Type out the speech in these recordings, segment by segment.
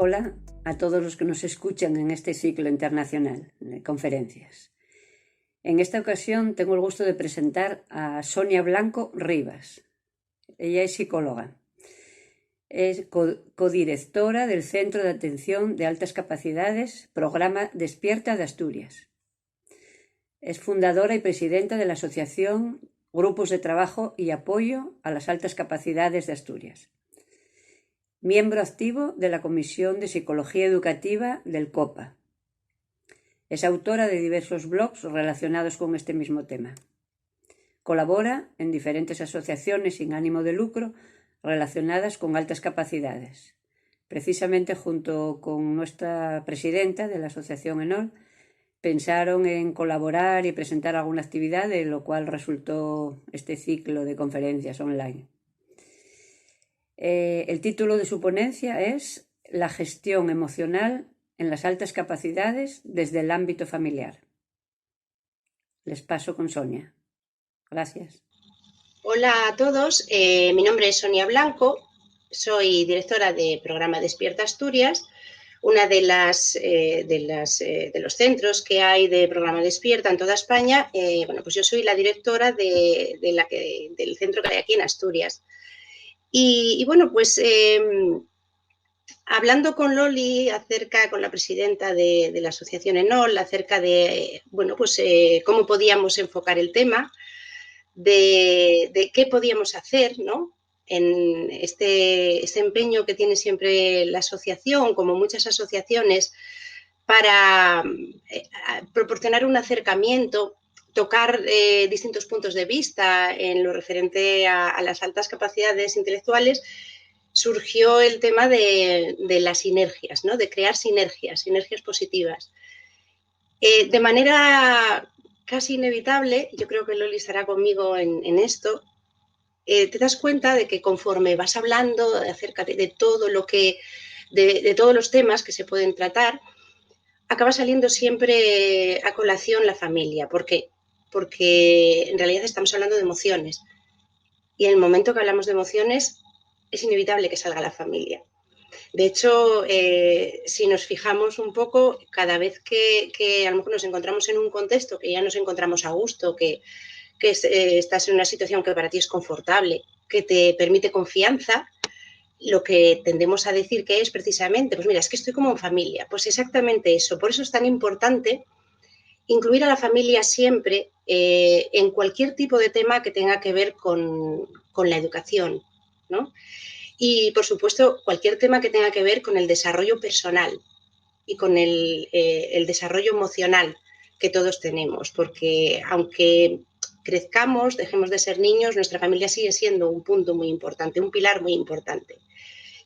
Hola a todos los que nos escuchan en este ciclo internacional de conferencias. En esta ocasión tengo el gusto de presentar a Sonia Blanco Rivas. Ella es psicóloga. Es codirectora del Centro de Atención de Altas Capacidades, Programa Despierta de Asturias. Es fundadora y presidenta de la Asociación Grupos de Trabajo y Apoyo a las Altas Capacidades de Asturias. Miembro activo de la Comisión de Psicología Educativa del COPA. Es autora de diversos blogs relacionados con este mismo tema. Colabora en diferentes asociaciones sin ánimo de lucro relacionadas con altas capacidades. Precisamente junto con nuestra presidenta de la Asociación ENOL, pensaron en colaborar y presentar alguna actividad, de lo cual resultó este ciclo de conferencias online. El título de su ponencia es La gestión emocional en las altas capacidades desde el ámbito familiar. Les paso con Sonia. Gracias. Hola a todos, mi nombre es Sonia Blanco, soy directora de Programa Despierta Asturias, una de los centros que hay de Programa Despierta en toda España. Pues yo soy la directora del centro que hay aquí en Asturias. Hablando con Loli con la presidenta de la asociación ENOL, acerca de cómo podíamos enfocar el tema, de qué podíamos hacer, ¿no?, en este empeño que tiene siempre la asociación, como muchas asociaciones, para proporcionar un acercamiento, tocar distintos puntos de vista en lo referente a las altas capacidades intelectuales, surgió el tema de las sinergias, ¿no?, de crear sinergias positivas. De manera casi inevitable, yo creo que Loli estará conmigo en esto, te das cuenta de que conforme vas hablando acerca de todo lo que, de todos los temas que se pueden tratar, acaba saliendo siempre a colación la familia. ¿Por qué? Porque en realidad estamos hablando de emociones y en el momento que hablamos de emociones es inevitable que salga la familia. De hecho, si nos fijamos un poco, cada vez que a lo mejor nos encontramos en un contexto que ya nos encontramos a gusto, que estás en una situación que para ti es confortable, que te permite confianza, lo que tendemos a decir que es precisamente, pues mira, es que estoy como en familia. Pues exactamente eso. Por eso es tan importante incluir a la familia siempre en cualquier tipo de tema que tenga que ver con la educación, ¿no? Y, por supuesto, cualquier tema que tenga que ver con el desarrollo personal y con el desarrollo emocional que todos tenemos, porque aunque crezcamos, dejemos de ser niños, nuestra familia sigue siendo un punto muy importante, un pilar muy importante.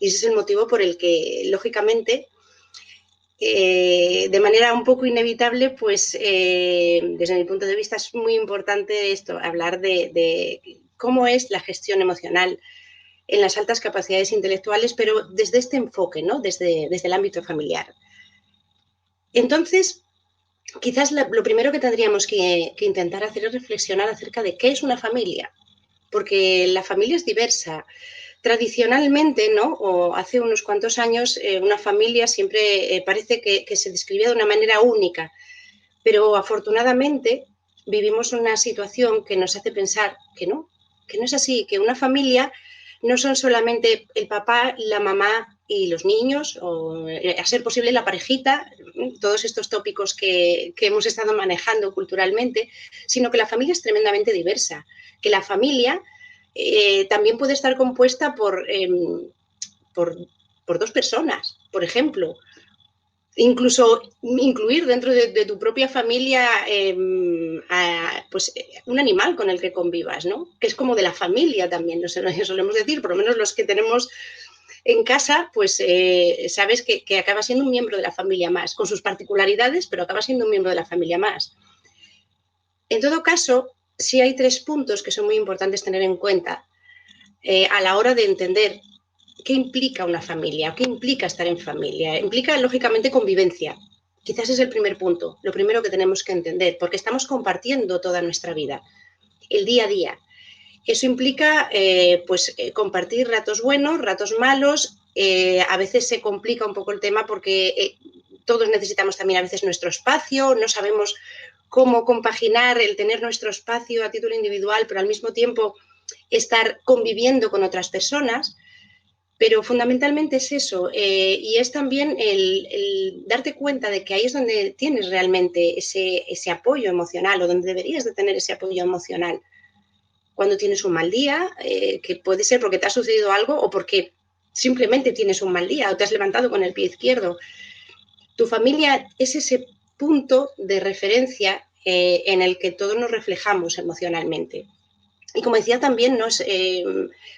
Y ese es el motivo por el que, lógicamente, de manera un poco inevitable, pues desde mi punto de vista es muy importante esto, hablar de cómo es la gestión emocional en las altas capacidades intelectuales, pero desde este enfoque, ¿no?, desde el ámbito familiar. Entonces, quizás lo primero que tendríamos que intentar hacer es reflexionar acerca de qué es una familia, porque la familia es diversa. Tradicionalmente, ¿no?, o hace unos cuantos años, una familia siempre parece que se describía de una manera única, pero afortunadamente vivimos una situación que nos hace pensar que no es así, que una familia no son solamente el papá, la mamá y los niños, o a ser posible la parejita, todos estos tópicos que hemos estado manejando culturalmente, sino que la familia es tremendamente diversa, que la familia también puede estar compuesta por dos personas, por ejemplo. Incluso incluir dentro de tu propia familia un animal con el que convivas, ¿no?, que es como de la familia también, no sé, solemos decir, por lo menos los que tenemos en casa, pues sabes que acaba siendo un miembro de la familia más, con sus particularidades, pero acaba siendo un miembro de la familia más. En todo caso, sí hay 3 puntos que son muy importantes tener en cuenta a la hora de entender qué implica una familia, qué implica estar en familia. Implica, lógicamente, convivencia. Quizás es el primer punto, lo primero que tenemos que entender, porque estamos compartiendo toda nuestra vida, el día a día. Eso implica compartir ratos buenos, ratos malos, A veces se complica un poco el tema porque todos necesitamos también a veces nuestro espacio, no sabemos cómo compaginar el tener nuestro espacio a título individual, pero al mismo tiempo estar conviviendo con otras personas. Pero fundamentalmente es eso, y es también el darte cuenta de que ahí es donde tienes realmente ese apoyo emocional, o donde deberías de tener ese apoyo emocional. Cuando tienes un mal día, que puede ser porque te ha sucedido algo o porque simplemente tienes un mal día o te has levantado con el pie izquierdo. Tu familia es ese punto de referencia en el que todos nos reflejamos emocionalmente. Y como decía también,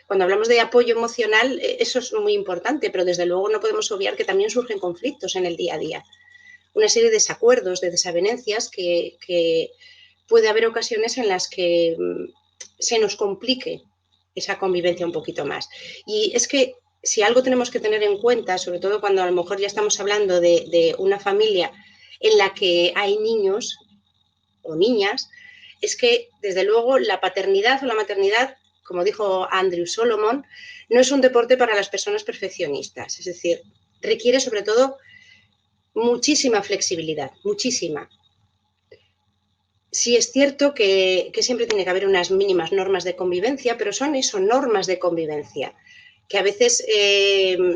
cuando hablamos de apoyo emocional, eso es muy importante, pero desde luego no podemos obviar que también surgen conflictos en el día a día. Una serie de desacuerdos, de desavenencias que puede haber ocasiones en las que se nos complique esa convivencia un poquito más. Y es que si algo tenemos que tener en cuenta, sobre todo cuando a lo mejor ya estamos hablando de una familia en la que hay niños o niñas, es que, desde luego, la paternidad o la maternidad, como dijo Andrew Solomon, no es un deporte para las personas perfeccionistas. Es decir, requiere sobre todo muchísima flexibilidad, muchísima. Sí es cierto que siempre tiene que haber unas mínimas normas de convivencia, pero son eso, normas de convivencia, que a veces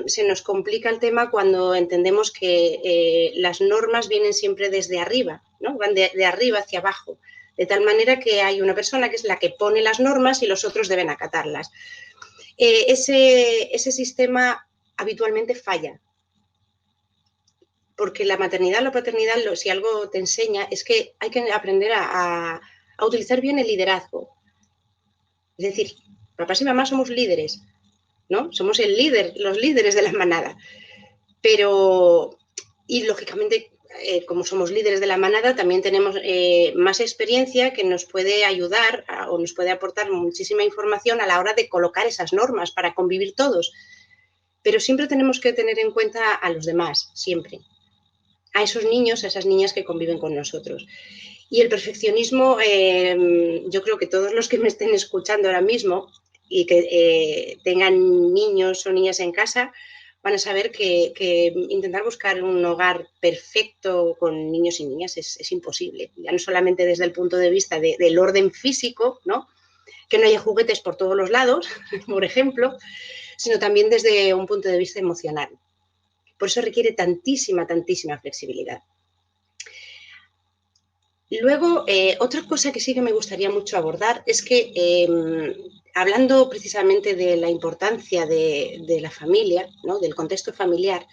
se nos complica el tema cuando entendemos que las normas vienen siempre desde arriba, ¿no? Van de arriba hacia abajo, de tal manera que hay una persona que es la que pone las normas y los otros deben acatarlas. Ese sistema habitualmente falla, porque la maternidad o la paternidad, si algo te enseña, es que hay que aprender a utilizar bien el liderazgo. Es decir, papás y mamás somos líderes, ¿no? Somos los líderes de la manada. Pero, y lógicamente, como somos líderes de la manada, también tenemos más experiencia que nos puede ayudar o nos puede aportar muchísima información a la hora de colocar esas normas para convivir todos. Pero siempre tenemos que tener en cuenta a los demás, siempre. A esos niños, a esas niñas que conviven con nosotros. Y el perfeccionismo, yo creo que todos los que me estén escuchando ahora mismo y que tengan niños o niñas en casa, van a saber que intentar buscar un hogar perfecto con niños y niñas es imposible. Ya no solamente desde el punto de vista del orden físico, ¿no? Que no haya juguetes por todos los lados, por ejemplo, sino también desde un punto de vista emocional. Por eso requiere tantísima flexibilidad. Luego, otra cosa que sí que me gustaría mucho abordar es que, hablando precisamente de la importancia de la familia, ¿no? Del contexto familiar,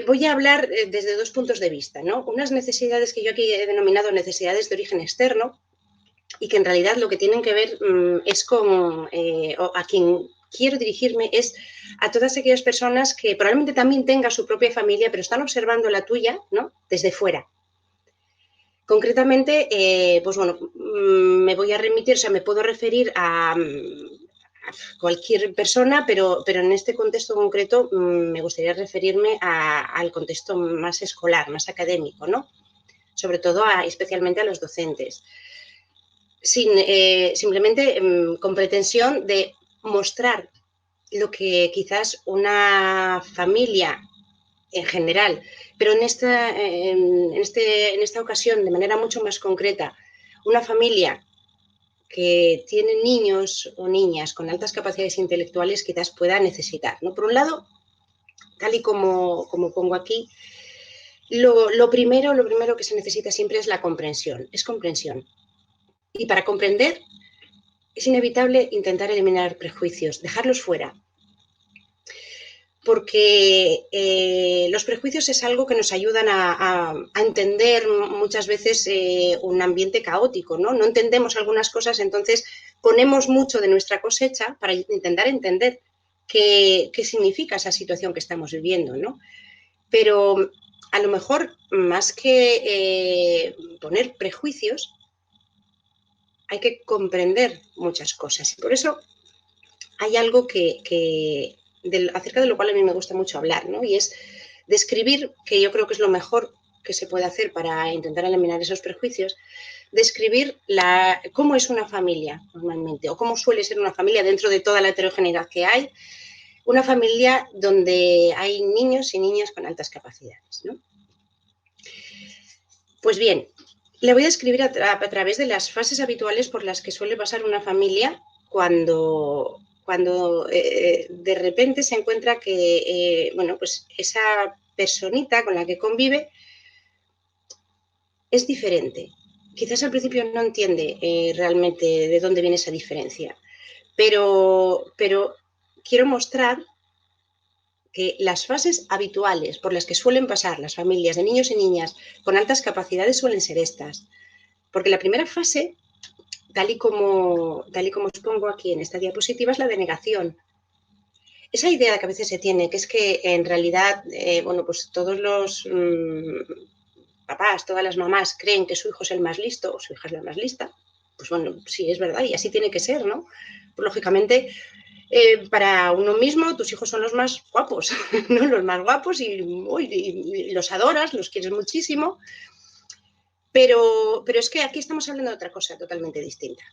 voy a hablar desde dos puntos de vista, ¿no? Unas necesidades que yo aquí he denominado necesidades de origen externo y que en realidad lo que tienen que ver es con, o a quien quiero dirigirme es a todas aquellas personas que probablemente también tengan su propia familia, pero están observando la tuya, ¿no? Desde fuera. Concretamente, pues bueno, me voy a remitir, o sea, me puedo referir a cualquier persona, pero en este contexto concreto me gustaría referirme al contexto más escolar, más académico, ¿no? Sobre todo especialmente a los docentes. Simplemente con pretensión de mostrar lo que quizás una familia en general, pero en esta ocasión, de manera mucho más concreta, una familia que tiene niños o niñas con altas capacidades intelectuales quizás pueda necesitar, ¿no? Por un lado, tal y como pongo aquí, lo primero que se necesita siempre es la comprensión, es comprensión. Y para comprender es inevitable intentar eliminar prejuicios, dejarlos fuera. Porque los prejuicios es algo que nos ayudan a entender muchas veces un ambiente caótico, ¿no? No entendemos algunas cosas, entonces ponemos mucho de nuestra cosecha para intentar entender qué significa esa situación que estamos viviendo, ¿no? Pero a lo mejor, más que poner prejuicios, hay que comprender muchas cosas. Y por eso hay algo acerca de lo cual a mí me gusta mucho hablar, ¿no? Y es describir, que yo creo que es lo mejor que se puede hacer para intentar eliminar esos prejuicios, describir cómo es una familia normalmente, o cómo suele ser una familia dentro de toda la heterogeneidad que hay, una familia donde hay niños y niñas con altas capacidades, ¿no? Pues bien, le voy a describir a través de las fases habituales por las que suele pasar una familia cuando de repente se encuentra que, bueno, pues esa personita con la que convive es diferente. Quizás al principio no entiende realmente de dónde viene esa diferencia, pero quiero mostrar que las fases habituales por las que suelen pasar las familias de niños y niñas con altas capacidades suelen ser estas. Porque la primera fase, tal y como os pongo aquí en esta diapositiva, es la de negación. Esa idea que a veces se tiene, que es que en realidad, bueno, pues todos los papás, todas las mamás creen que su hijo es el más listo o su hija es la más lista. Pues bueno, sí, es verdad y así tiene que ser, ¿no? Pues lógicamente, para uno mismo, tus hijos son los más guapos, ¿no? Los más guapos y los adoras, los quieres muchísimo. Pero es que aquí estamos hablando de otra cosa totalmente distinta.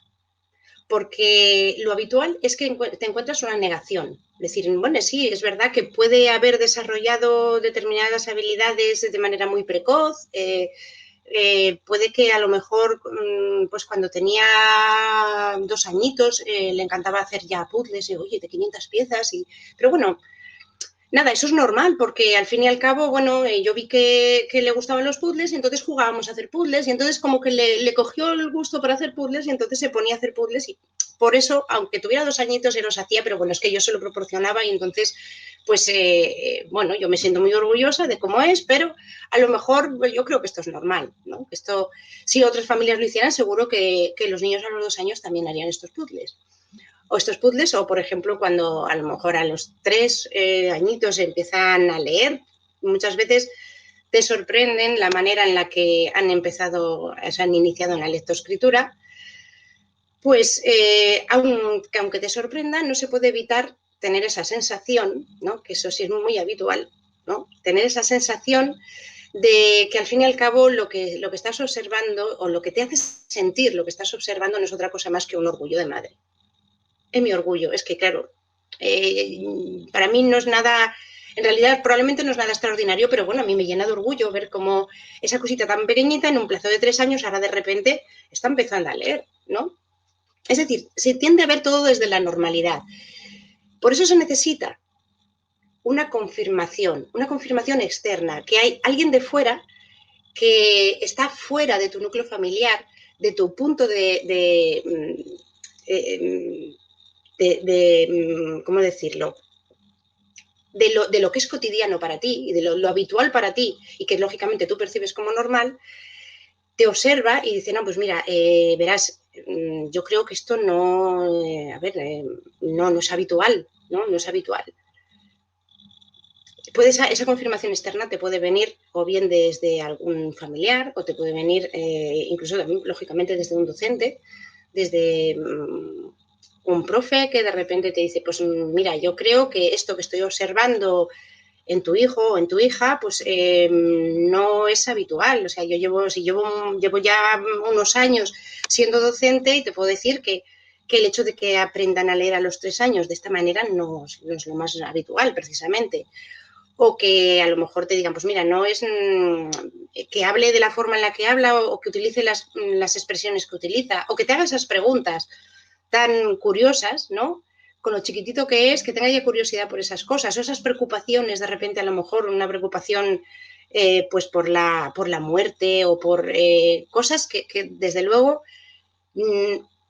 Porque lo habitual es que te encuentras una negación. Es decir, bueno, sí, es verdad que puede haber desarrollado determinadas habilidades de manera muy precoz. Puede que a lo mejor, pues cuando tenía 2 añitos, le encantaba hacer ya puzzles y, oye, de 500 piezas. Pero bueno, nada, eso es normal, porque al fin y al cabo, bueno, yo vi que le gustaban los puzzles y entonces jugábamos a hacer puzzles y entonces como que le cogió el gusto por hacer puzzles y entonces se ponía a hacer puzzles y por eso, aunque tuviera 2 añitos, él los hacía, pero bueno, es que yo se lo proporcionaba y entonces, pues, bueno, yo me siento muy orgullosa de cómo es, pero a lo mejor pues, yo creo que esto es normal, ¿no? Que esto, si otras familias lo hicieran, seguro que los niños a los 2 años también harían estos puzzles. O estos puzzles, o por ejemplo, cuando a lo mejor a los 3 añitos empiezan a leer, muchas veces te sorprenden la manera en la que han empezado, se han iniciado en la lectoescritura, pues aunque te sorprenda, no se puede evitar tener esa sensación, ¿no? Que eso sí es muy habitual, ¿no? Tener esa sensación de que al fin y al cabo lo que estás observando o lo que te hace sentir lo que estás observando no es otra cosa más que un orgullo de madre. Es mi orgullo, es que claro, para mí no es nada, en realidad probablemente no es nada extraordinario, pero bueno, a mí me llena de orgullo ver cómo esa cosita tan pequeñita en un plazo de 3 años ahora de repente está empezando a leer, ¿no? Es decir, se tiende a ver todo desde la normalidad. Por eso se necesita una confirmación externa, que hay alguien de fuera que está fuera de tu núcleo familiar, de tu punto ¿cómo decirlo? De lo que es cotidiano para ti y de lo habitual para ti y que lógicamente tú percibes como normal, te observa y dice, no, pues mira, verás, yo creo que esto no, a ver, no es habitual, ¿no? No es habitual. Esa confirmación externa te puede venir o bien desde algún familiar o te puede venir incluso también, lógicamente, desde un docente, desde un profe que de repente te dice, pues mira, yo creo que esto que estoy observando en tu hijo o en tu hija, pues no es habitual. O sea, yo llevo ya unos años siendo docente y te puedo decir que el hecho de que aprendan a leer a los 3 años de esta manera no es lo más habitual, precisamente. O que a lo mejor te digan, pues mira, no es que hable de la forma en la que habla o que utilice las expresiones que utiliza, o que te haga esas preguntas tan curiosas, ¿no? Con lo chiquitito que es, que tenga ya curiosidad por esas cosas, o esas preocupaciones, de repente a lo mejor una preocupación pues por la muerte o por cosas que desde luego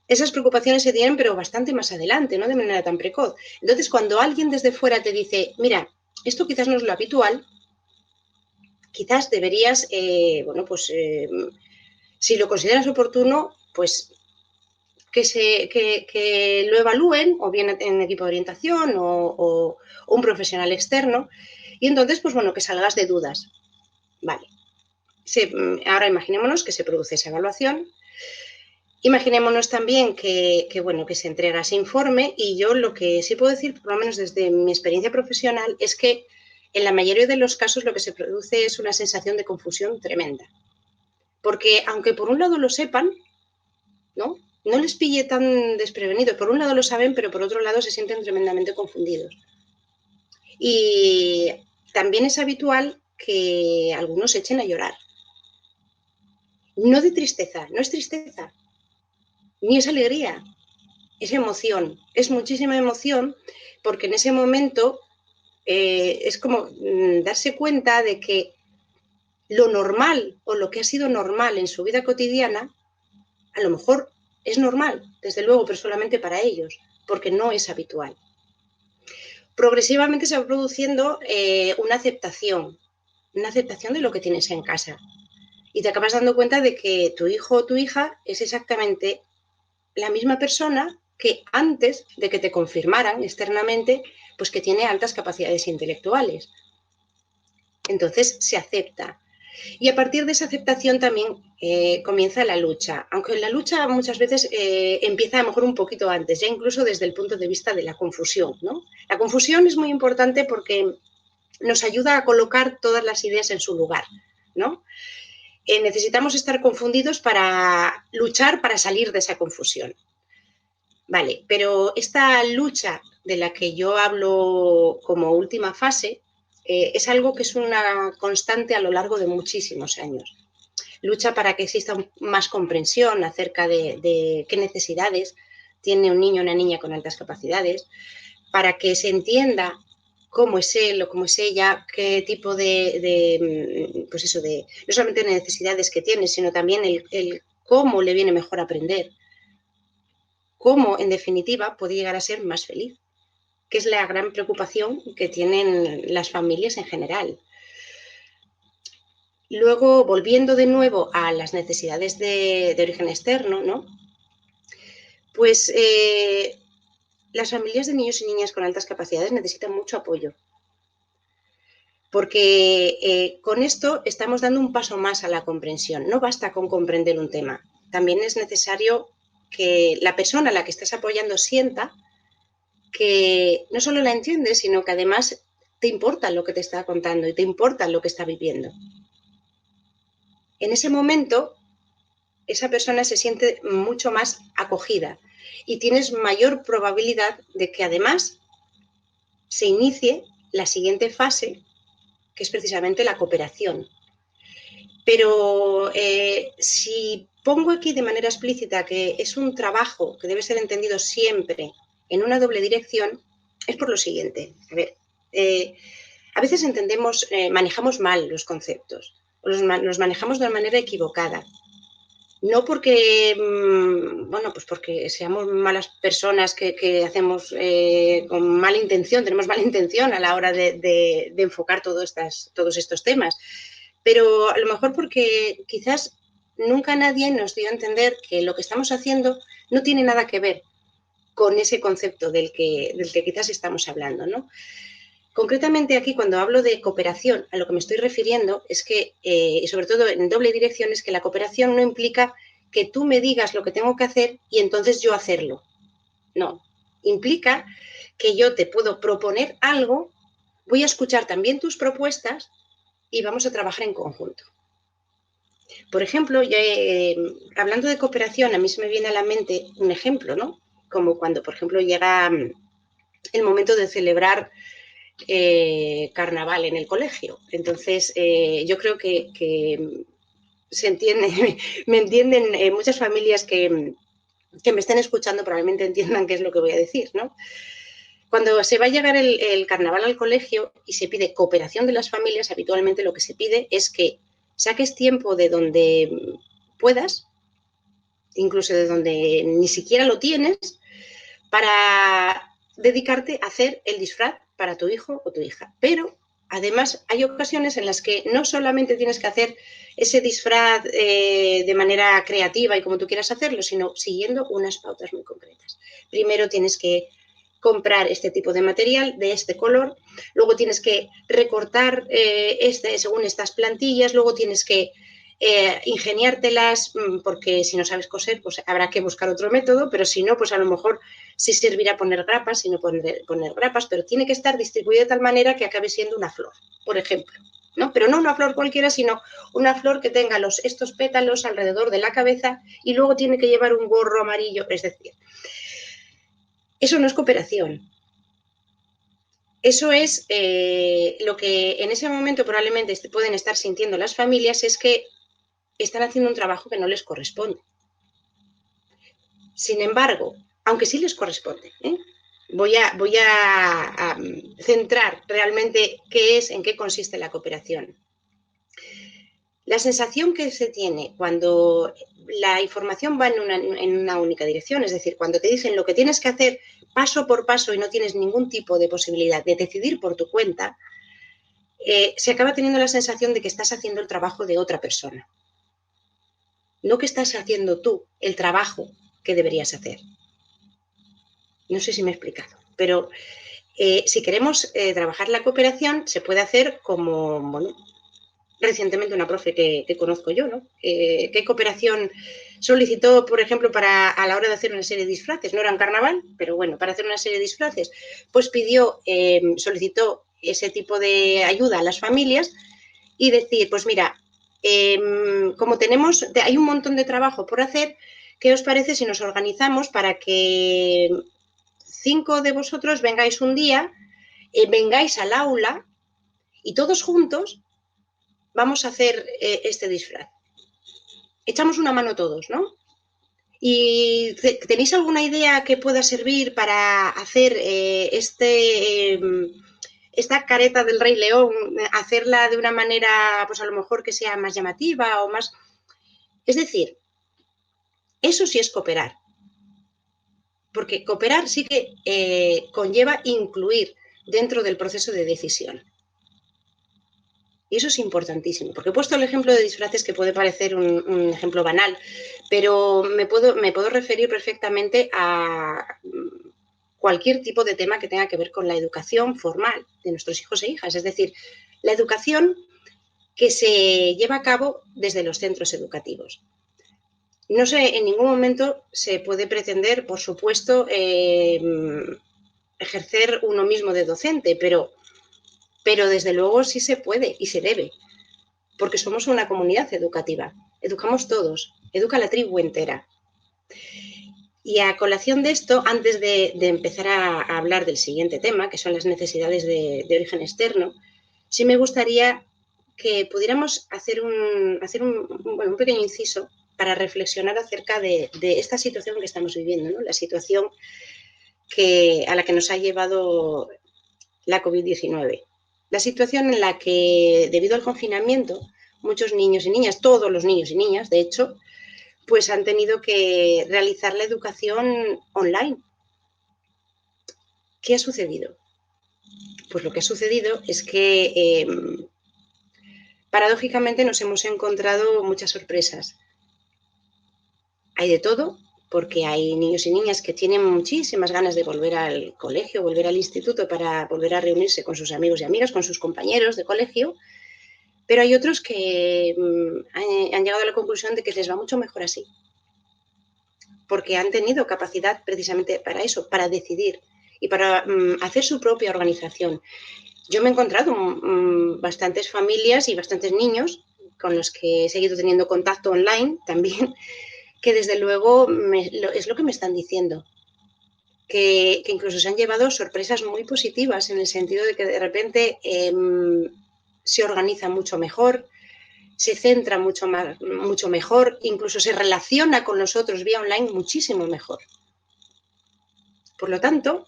esas preocupaciones se tienen pero bastante más adelante, no de manera tan precoz. Entonces, cuando alguien desde fuera te dice, mira, esto quizás no es lo habitual, quizás deberías, bueno, pues si lo consideras oportuno, pues que lo evalúen, o bien en equipo de orientación o un profesional externo, y entonces, pues bueno, que salgas de dudas. Vale. Ahora imaginémonos que se produce esa evaluación. Imaginémonos también bueno, que se entrega ese informe, y yo lo que sí puedo decir, por lo menos desde mi experiencia profesional, es que en la mayoría de los casos lo que se produce es una sensación de confusión tremenda. Porque aunque por un lado lo sepan, ¿no? No les pille tan desprevenidos. Por un lado lo saben, pero por otro lado se sienten tremendamente confundidos. Y también es habitual que algunos se echen a llorar. No de tristeza, no es tristeza, ni es alegría, es emoción, es muchísima emoción, porque en ese momento es como darse cuenta de que lo normal o lo que ha sido normal en su vida cotidiana, a lo mejor es normal, desde luego, pero solamente para ellos, porque no es habitual. Progresivamente se va produciendo una aceptación de lo que tienes en casa. Y te acabas dando cuenta de que tu hijo o tu hija es exactamente la misma persona que antes de que te confirmaran externamente, pues que tiene altas capacidades intelectuales. Entonces se acepta. Y a partir de esa aceptación también comienza la lucha, aunque la lucha muchas veces empieza a lo mejor un poquito antes, ya incluso desde el punto de vista de la confusión, ¿no? La confusión es muy importante porque nos ayuda a colocar todas las ideas en su lugar, ¿no? Necesitamos estar confundidos para luchar para salir de esa confusión. Vale, pero esta lucha de la que yo hablo como última fase es algo que es una constante a lo largo de muchísimos años. Lucha para que exista más comprensión acerca de qué necesidades tiene un niño o una niña con altas capacidades, para que se entienda cómo es él o cómo es ella, qué tipo pues eso, no solamente de necesidades que tiene, sino también el cómo le viene mejor aprender, cómo en definitiva puede llegar a ser más feliz, que es la gran preocupación que tienen las familias en general. Luego, volviendo de nuevo a las necesidades de origen externo, ¿no? Pues las familias de niños y niñas con altas capacidades necesitan mucho apoyo, porque con esto estamos dando un paso más a la comprensión. No basta con comprender un tema, también es necesario que la persona a la que estás apoyando sienta que no solo la entiendes, sino que además te importa lo que te está contando y te importa lo que está viviendo. En ese momento, esa persona se siente mucho más acogida y tienes mayor probabilidad de que además se inicie la siguiente fase, que es precisamente la cooperación. Pero si pongo aquí de manera explícita que es un trabajo que debe ser entendido siempre en una doble dirección, es por lo siguiente. A ver, a veces manejamos mal los conceptos, o los manejamos de una manera equivocada. No porque, pues porque seamos malas personas que hacemos con mala intención, tenemos mala intención a la hora de enfocar todos estos temas, pero a lo mejor porque quizás nunca nadie nos dio a entender que lo que estamos haciendo no tiene nada que ver con ese concepto del que quizás estamos hablando, ¿no? Concretamente aquí, cuando hablo de cooperación, a lo que me estoy refiriendo es que, y sobre todo en doble dirección, es que la cooperación no implica que tú me digas lo que tengo que hacer y entonces yo hacerlo. No, implica que yo te puedo proponer algo, voy a escuchar también tus propuestas y vamos a trabajar en conjunto. Por ejemplo, hablando de cooperación, a mí se me viene a la mente un ejemplo, ¿no? Como cuando, por ejemplo, llega el momento de celebrar carnaval en el colegio. Entonces, yo creo que se entiende, me entienden muchas familias que me estén escuchando, probablemente entiendan qué es lo que voy a decir, ¿no? Cuando se va a llegar el carnaval al colegio y se pide cooperación de las familias, habitualmente lo que se pide es que saques tiempo de donde puedas, incluso de donde ni siquiera lo tienes, para dedicarte a hacer el disfraz para tu hijo o tu hija. Pero además hay ocasiones en las que no solamente tienes que hacer ese disfraz de manera creativa y como tú quieras hacerlo, sino siguiendo unas pautas muy concretas. Primero tienes que comprar este tipo de material de este color, luego tienes que recortar según estas plantillas, luego tienes que ingeniártelas, porque si no sabes coser, pues habrá que buscar otro método, pero si no, pues a lo mejor sí servirá poner grapas, si no poner grapas, pero tiene que estar distribuido de tal manera que acabe siendo una flor, por ejemplo, ¿no? Pero no una flor cualquiera, sino una flor que tenga estos pétalos alrededor de la cabeza y luego tiene que llevar un gorro amarillo, es decir, eso no es cooperación. eso es lo que en ese momento probablemente pueden estar sintiendo las familias, es que están haciendo un trabajo que no les corresponde. Sin embargo, aunque sí les corresponde, voy a centrar realmente en qué consiste la cooperación. La sensación que se tiene cuando la información va en una única dirección, es decir, cuando te dicen lo que tienes que hacer paso por paso y no tienes ningún tipo de posibilidad de decidir por tu cuenta, se acaba teniendo la sensación de que estás haciendo el trabajo de otra persona. No que estás haciendo tú el trabajo que deberías hacer. No sé si me he explicado, pero si queremos trabajar la cooperación, se puede hacer como, bueno, recientemente una profe que conozco yo, ¿no? ¿Qué cooperación solicitó, por ejemplo, a la hora de hacer una serie de disfraces? No era un carnaval, pero bueno, para hacer una serie de disfraces, pues solicitó ese tipo de ayuda a las familias y decir, pues mira, como hay un montón de trabajo por hacer, ¿qué os parece si nos organizamos para que 5 de vosotros vengáis un día, vengáis al aula y todos juntos vamos a hacer este disfraz? Echamos una mano todos, ¿no? ¿Y tenéis alguna idea que pueda servir para hacer esta careta del Rey León, hacerla de una manera, pues a lo mejor que sea más llamativa o más... Es decir, eso sí es cooperar. Porque cooperar sí que conlleva incluir dentro del proceso de decisión. Y eso es importantísimo, porque he puesto el ejemplo de disfraces que puede parecer un ejemplo banal, pero me puedo referir perfectamente a cualquier tipo de tema que tenga que ver con la educación formal de nuestros hijos e hijas, es decir, la educación que se lleva a cabo desde los centros educativos. No sé, en ningún momento se puede pretender, por supuesto, ejercer uno mismo de docente, pero desde luego sí se puede y se debe, porque somos una comunidad educativa. Educamos todos, educa la tribu entera. Y a colación de esto, antes de empezar a hablar del siguiente tema, que son las necesidades de origen externo, sí me gustaría que pudiéramos hacer un pequeño inciso para reflexionar acerca de esta situación que estamos viviendo, ¿no? La situación a la que nos ha llevado la COVID-19. La situación en la que, debido al confinamiento, muchos niños y niñas, todos los niños y niñas, de hecho, pues han tenido que realizar la educación online. ¿Qué ha sucedido? Pues lo que ha sucedido es que paradójicamente nos hemos encontrado muchas sorpresas. Hay de todo, porque hay niños y niñas que tienen muchísimas ganas de volver al colegio, volver al instituto para volver a reunirse con sus amigos y amigas, con sus compañeros de colegio, pero hay otros que han llegado a la conclusión de que les va mucho mejor así, porque han tenido capacidad precisamente para eso, para decidir y para hacer su propia organización. Yo me he encontrado bastantes familias y bastantes niños con los que he seguido teniendo contacto online también, que desde luego es lo que me están diciendo, que incluso se han llevado sorpresas muy positivas en el sentido de que de repente se organiza mucho mejor, se centra mucho mejor, incluso se relaciona con nosotros vía online muchísimo mejor. Por lo tanto,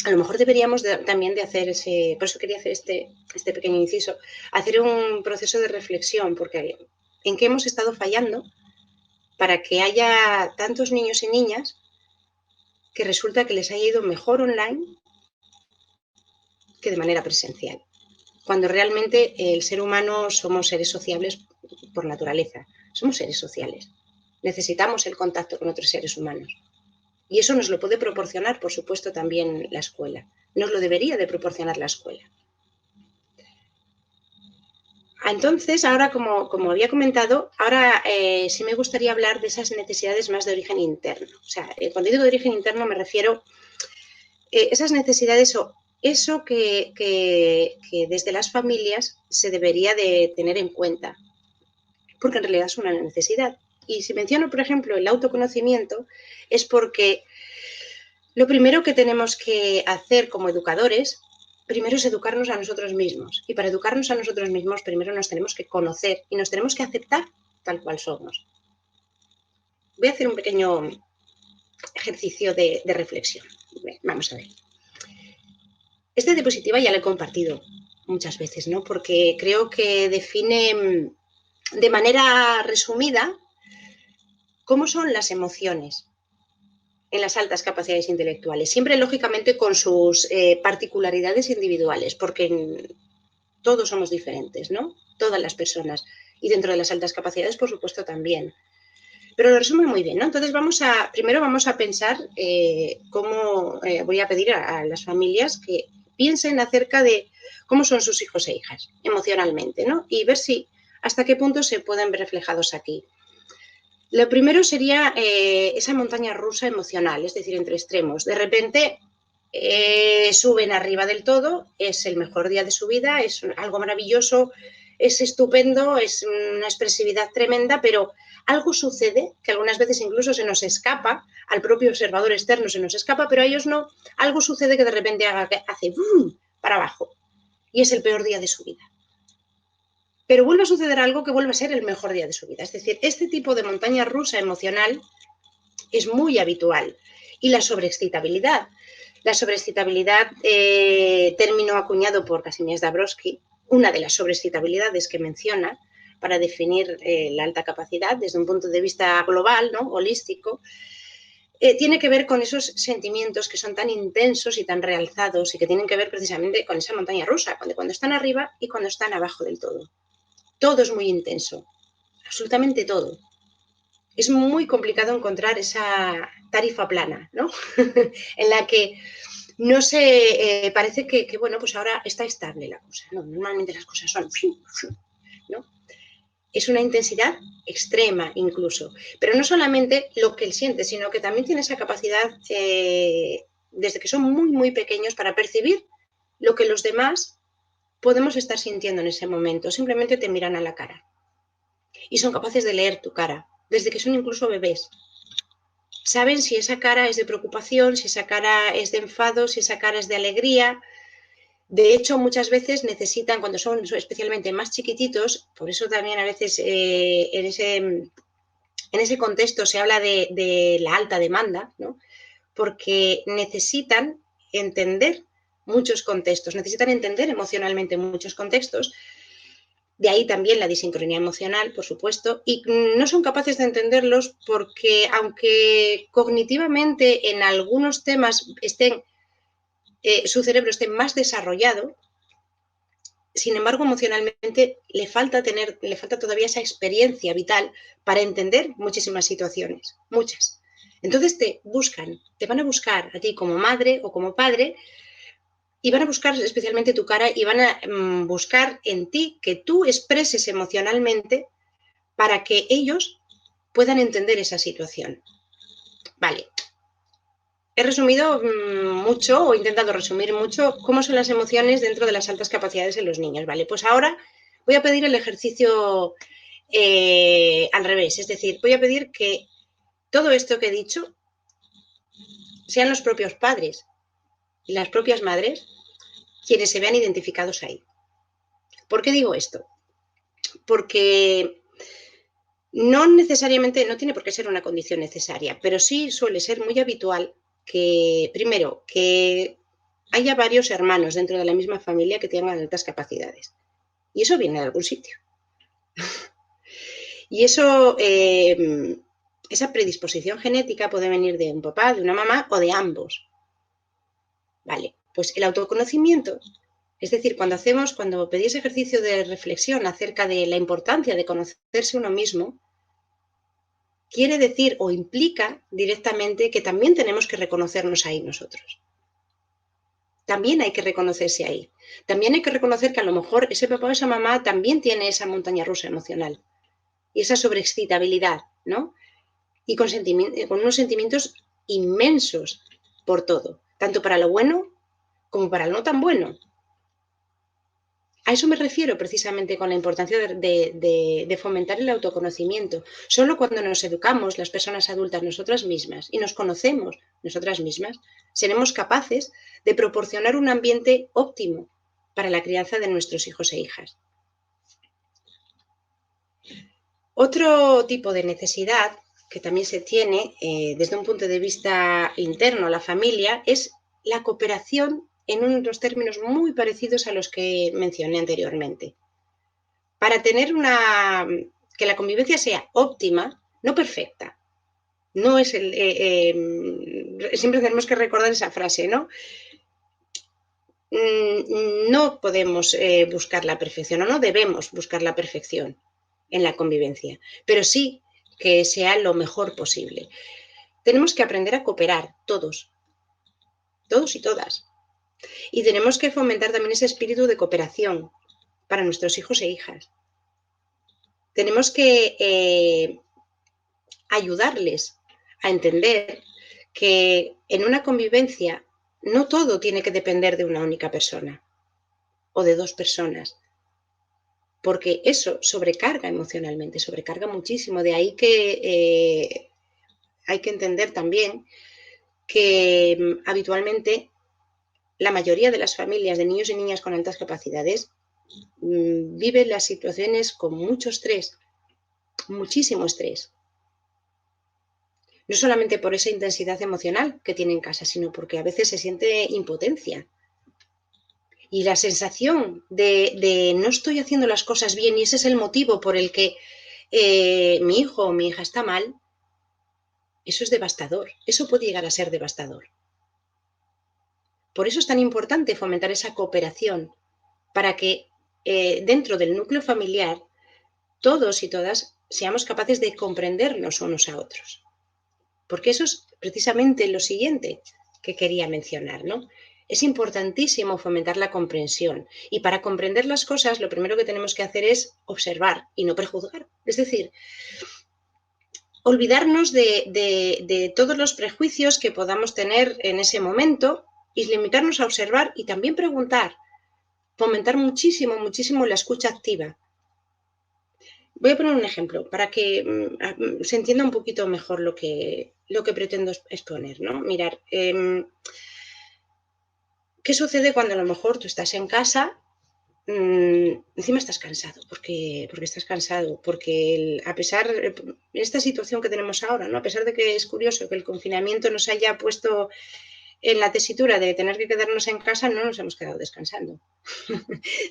a lo mejor deberíamos también de hacer por eso quería hacer este pequeño inciso, hacer un proceso de reflexión, porque en qué hemos estado fallando para que haya tantos niños y niñas que resulta que les haya ido mejor online que de manera presencial, cuando realmente el ser humano somos seres sociables por naturaleza, somos seres sociales, necesitamos el contacto con otros seres humanos. Y eso nos lo puede proporcionar, por supuesto, también la escuela. Nos lo debería de proporcionar la escuela. Entonces, ahora, como había comentado, ahora sí me gustaría hablar de esas necesidades más de origen interno. O sea, cuando digo de origen interno me refiero a esas necesidades o eso que desde las familias se debería de tener en cuenta, porque en realidad es una necesidad. Y si menciono, por ejemplo, el autoconocimiento, es porque lo primero que tenemos que hacer como educadores primero es educarnos a nosotros mismos. Y para educarnos a nosotros mismos, primero nos tenemos que conocer y nos tenemos que aceptar tal cual somos. Voy a hacer un pequeño ejercicio de reflexión. Vamos a ver. Esta diapositiva ya la he compartido muchas veces, ¿no? Porque creo que define de manera resumida cómo son las emociones en las altas capacidades intelectuales, siempre lógicamente con sus particularidades individuales, porque todos somos diferentes, ¿no? Todas las personas, y dentro de las altas capacidades, por supuesto, también. Pero lo resume muy bien, ¿no? Entonces primero vamos a pensar cómo voy a pedir a las familias que piensen acerca de cómo son sus hijos e hijas emocionalmente, ¿no? Y ver si hasta qué punto se pueden ver reflejados aquí. Lo primero sería esa montaña rusa emocional, es decir, entre extremos. De repente suben arriba del todo, es el mejor día de su vida, es algo maravilloso, es estupendo, es una expresividad tremenda, pero algo sucede que algunas veces incluso se nos escapa, al propio observador externo se nos escapa, pero a ellos no, algo sucede que de repente hace ¡bum! Para abajo y es el peor día de su vida. Pero vuelve a suceder algo que vuelve a ser el mejor día de su vida. Es decir, este tipo de montaña rusa emocional es muy habitual. Y la sobreexcitabilidad. La sobreexcitabilidad, término acuñado por Kazimierz Dabrowski, una de las sobreexcitabilidades que menciona para definir la alta capacidad desde un punto de vista global, ¿no? Holístico, tiene que ver con esos sentimientos que son tan intensos y tan realzados y que tienen que ver precisamente con esa montaña rusa, cuando están arriba y cuando están abajo del todo. Todo es muy intenso, absolutamente todo. Es muy complicado encontrar esa tarifa plana, ¿no? En la que no se parece que, bueno, pues ahora está estable la cosa, ¿no? Normalmente las cosas son, ¿no? Es una intensidad extrema incluso, pero no solamente lo que él siente, sino que también tiene esa capacidad desde que son muy, muy pequeños para percibir lo que los demás podemos estar sintiendo en ese momento. Simplemente te miran a la cara y son capaces de leer tu cara, desde que son incluso bebés. Saben si esa cara es de preocupación, si esa cara es de enfado, si esa cara es de alegría. De hecho, muchas veces necesitan, cuando son especialmente más chiquititos, por eso también a veces en ese contexto se habla de la alta demanda, ¿no? Porque necesitan entender muchos contextos, necesitan entender emocionalmente muchos contextos. De ahí también la disincronía emocional, por supuesto, y no son capaces de entenderlos porque, aunque cognitivamente en algunos temas su cerebro esté más desarrollado, sin embargo, emocionalmente le falta todavía esa experiencia vital para entender muchísimas situaciones, muchas. Entonces te van a buscar a ti como madre o como padre, y van a buscar especialmente tu cara y van a buscar en ti que tú expreses emocionalmente para que ellos puedan entender esa situación. Vale. He resumido mucho o he intentado resumir mucho cómo son las emociones dentro de las altas capacidades en los niños. Vale, pues ahora voy a pedir el ejercicio al revés. Es decir, voy a pedir que todo esto que he dicho sean los propios padres y las propias madres quienes se vean identificados ahí. ¿Por qué digo esto? Porque no necesariamente, no tiene por qué ser una condición necesaria, pero sí suele ser muy habitual que, primero, que haya varios hermanos dentro de la misma familia que tengan altas capacidades. Y eso viene de algún sitio. Y eso, esa predisposición genética puede venir de un papá, de una mamá o de ambos. Vale, pues el autoconocimiento, es decir, cuando pedís ejercicio de reflexión acerca de la importancia de conocerse uno mismo, quiere decir o implica directamente que también tenemos que reconocernos ahí nosotros. También hay que reconocerse ahí. También hay que reconocer que a lo mejor ese papá o esa mamá también tiene esa montaña rusa emocional y esa sobreexcitabilidad, ¿no? Y con unos sentimientos inmensos por todo, tanto para lo bueno como para lo no tan bueno. A eso me refiero precisamente con la importancia de fomentar el autoconocimiento. Solo cuando nos educamos las personas adultas nosotras mismas y nos conocemos nosotras mismas, seremos capaces de proporcionar un ambiente óptimo para la crianza de nuestros hijos e hijas. Otro tipo de necesidad que también se tiene desde un punto de vista interno a la familia es la cooperación en unos términos muy parecidos a los que mencioné anteriormente. Para tener que la convivencia sea óptima, no perfecta. No es siempre tenemos que recordar esa frase, ¿no? No podemos buscar la perfección, o no debemos buscar la perfección en la convivencia, pero sí que sea lo mejor posible. Tenemos que aprender a cooperar, todos y todas. Y tenemos que fomentar también ese espíritu de cooperación para nuestros hijos e hijas. Tenemos que ayudarles a entender que en una convivencia no todo tiene que depender de una única persona o de dos personas, porque eso sobrecarga emocionalmente, sobrecarga muchísimo. De ahí que hay que entender también que habitualmente la mayoría de las familias de niños y niñas con altas capacidades viven las situaciones con mucho estrés, muchísimo estrés. No solamente por esa intensidad emocional que tiene en casa, sino porque a veces se siente impotencia. Y la sensación de no estoy haciendo las cosas bien y ese es el motivo por el que mi hijo o mi hija está mal, eso es devastador. Eso puede llegar a ser devastador. Por eso es tan importante fomentar esa cooperación, para que dentro del núcleo familiar todos y todas seamos capaces de comprendernos unos a otros. Porque eso es precisamente lo siguiente que quería mencionar, ¿no? Es importantísimo fomentar la comprensión. Y para comprender las cosas, lo primero que tenemos que hacer es observar y no prejuzgar. Es decir, olvidarnos de todos los prejuicios que podamos tener en ese momento y limitarnos a observar y también preguntar. Fomentar muchísimo, muchísimo la escucha activa. Voy a poner un ejemplo para que se entienda un poquito mejor lo que pretendo exponer, ¿no? Mirar, ¿qué sucede cuando a lo mejor tú estás en casa? Encima estás cansado, porque estás cansado, porque a pesar de esta situación que tenemos ahora, ¿no? A pesar de que es curioso que el confinamiento nos haya puesto en la tesitura de tener que quedarnos en casa, no nos hemos quedado descansando.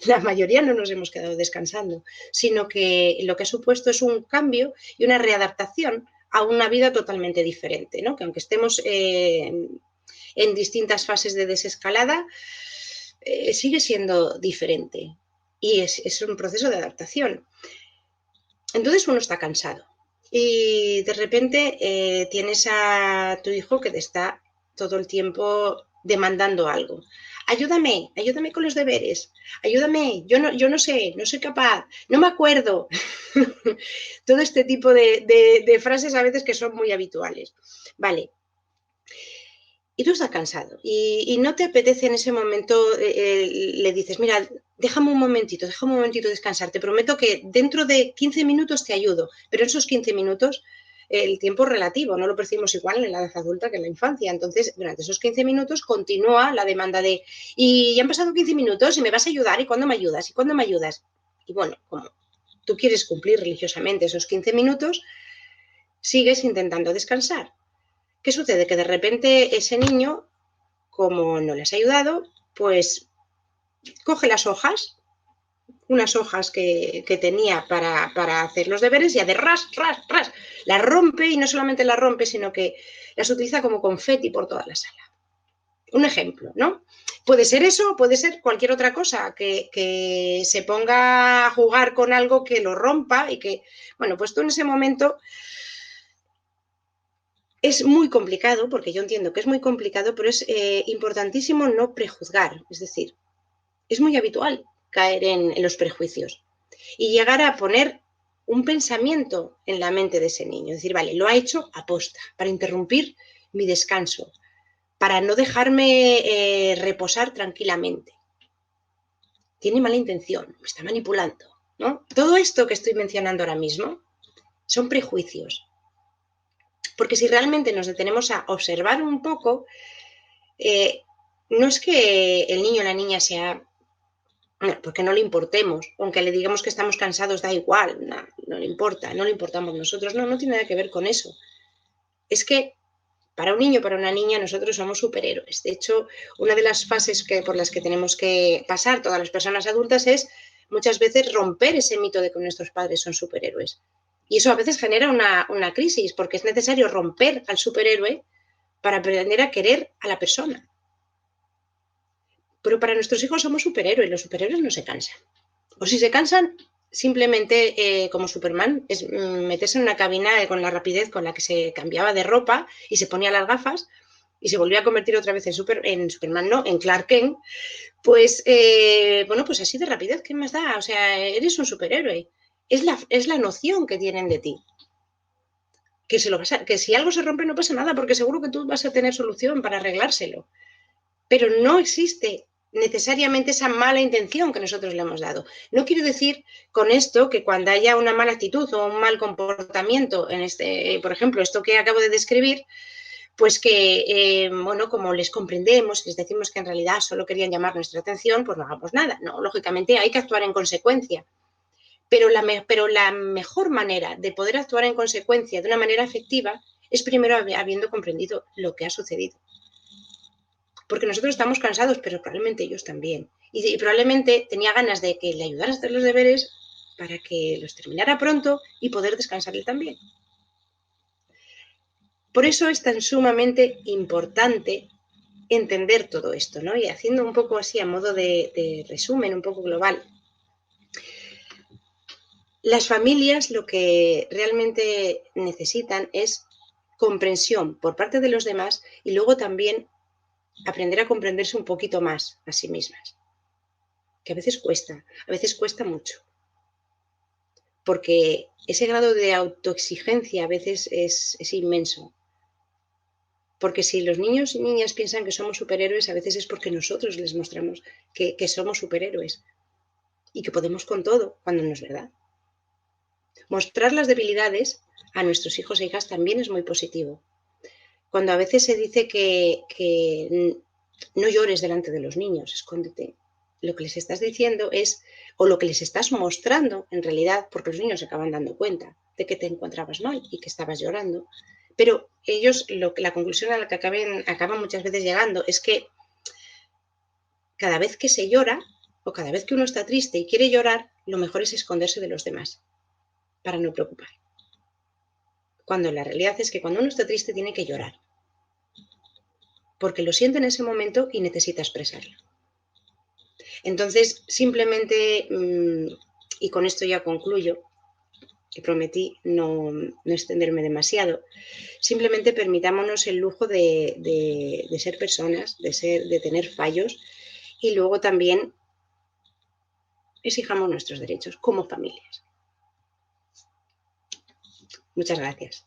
La mayoría no nos hemos quedado descansando, sino que lo que ha supuesto es un cambio y una readaptación a una vida totalmente diferente, ¿no? Que aunque estemos en distintas fases de desescalada, sigue siendo diferente y es un proceso de adaptación. Entonces uno está cansado y de repente tienes a tu hijo que te está todo el tiempo demandando algo. Ayúdame con los deberes, ayúdame, yo no sé, no soy capaz, no me acuerdo. Todo este tipo de frases a veces que son muy habituales. Vale. Y tú estás cansado y no te apetece en ese momento, le dices, mira, déjame un momentito descansar, te prometo que dentro de 15 minutos te ayudo, pero en esos 15 minutos el tiempo es relativo, no lo percibimos igual en la edad adulta que en la infancia. Entonces, durante esos 15 minutos continúa la demanda de, y ya han pasado 15 minutos y me vas a ayudar, ¿y cuándo me ayudas? ¿Y cuándo me ayudas? Y bueno, como tú quieres cumplir religiosamente esos 15 minutos, sigues intentando descansar. ¿Qué sucede? Que de repente ese niño, como no le has ayudado, pues coge las hojas, unas hojas que tenía para hacer los deberes y hace ras, las rompe y no solamente las rompe, sino que las utiliza como confeti por toda la sala. Un ejemplo, ¿no? Puede ser eso, puede ser cualquier otra cosa, que se ponga a jugar con algo que lo rompa y que, bueno, pues tú en ese momento... Es muy complicado, porque yo entiendo que es muy complicado, pero es importantísimo no prejuzgar. Es decir, es muy habitual caer en los prejuicios y llegar a poner un pensamiento en la mente de ese niño. Es decir, vale, lo ha hecho aposta, para interrumpir mi descanso, para no dejarme reposar tranquilamente. tiene mala intención, me está manipulando, ¿no? Todo esto que estoy mencionando ahora mismo son prejuicios. Porque si realmente nos detenemos a observar un poco, no es que el niño o la niña sea, porque no le importemos, aunque le digamos que estamos cansados, da igual, no le importa, no le importamos nosotros, no tiene nada que ver con eso. Es que para un niño, para una niña, nosotros somos superhéroes. De hecho, una de las fases por las que tenemos que pasar todas las personas adultas es muchas veces romper ese mito de que nuestros padres son superhéroes. Y eso a veces genera una crisis, porque es necesario romper al superhéroe para aprender a querer a la persona. Pero para nuestros hijos somos superhéroes, los superhéroes no se cansan. O si se cansan, simplemente como Superman, es meterse en una cabina con la rapidez con la que se cambiaba de ropa y se ponía las gafas y se volvía a convertir otra vez en Superman, no, en Clark Kent, pues bueno, pues así de rapidez, ¿qué más da? O sea, eres un superhéroe. Es la noción que tienen de ti. Que si algo se rompe no pasa nada, porque seguro que tú vas a tener solución para arreglárselo. Pero no existe necesariamente esa mala intención que nosotros le hemos dado. No quiero decir con esto que cuando haya una mala actitud o un mal comportamiento, por ejemplo, esto que acabo de describir, pues que, bueno, como les comprendemos, les decimos que en realidad solo querían llamar nuestra atención, pues no hagamos nada, ¿no? Lógicamente hay que actuar en consecuencia. Pero la mejor manera de poder actuar en consecuencia de una manera efectiva es primero habiendo comprendido lo que ha sucedido. Porque nosotros estamos cansados, pero probablemente ellos también. Y probablemente tenía ganas de que le ayudaras a hacer los deberes para que los terminara pronto y poder descansar él también. Por eso es tan sumamente importante entender todo esto, ¿no? Y haciendo un poco así a modo de resumen, un poco global. Las familias lo que realmente necesitan es comprensión por parte de los demás y luego también aprender a comprenderse un poquito más a sí mismas. Que a veces cuesta mucho. Porque ese grado de autoexigencia a veces es inmenso. Porque si los niños y niñas piensan que somos superhéroes, a veces es porque nosotros les mostramos que somos superhéroes y que podemos con todo, cuando no es verdad. Mostrar las debilidades a nuestros hijos e hijas también es muy positivo. Cuando a veces se dice que no llores delante de los niños, escóndete. Lo que les estás diciendo es, o lo que les estás mostrando en realidad, porque los niños se acaban dando cuenta de que te encontrabas mal y que estabas llorando, pero ellos, la conclusión a la que acaban muchas veces llegando es que cada vez que se llora, o cada vez que uno está triste y quiere llorar, lo mejor es esconderse de los demás, para no preocupar. Cuando la realidad es que cuando uno está triste tiene que llorar, porque lo siente en ese momento y necesita expresarlo. Entonces, simplemente, y con esto ya concluyo, que prometí no extenderme demasiado, simplemente permitámonos el lujo de ser personas, de tener fallos y luego también exijamos nuestros derechos como familias. Muchas gracias.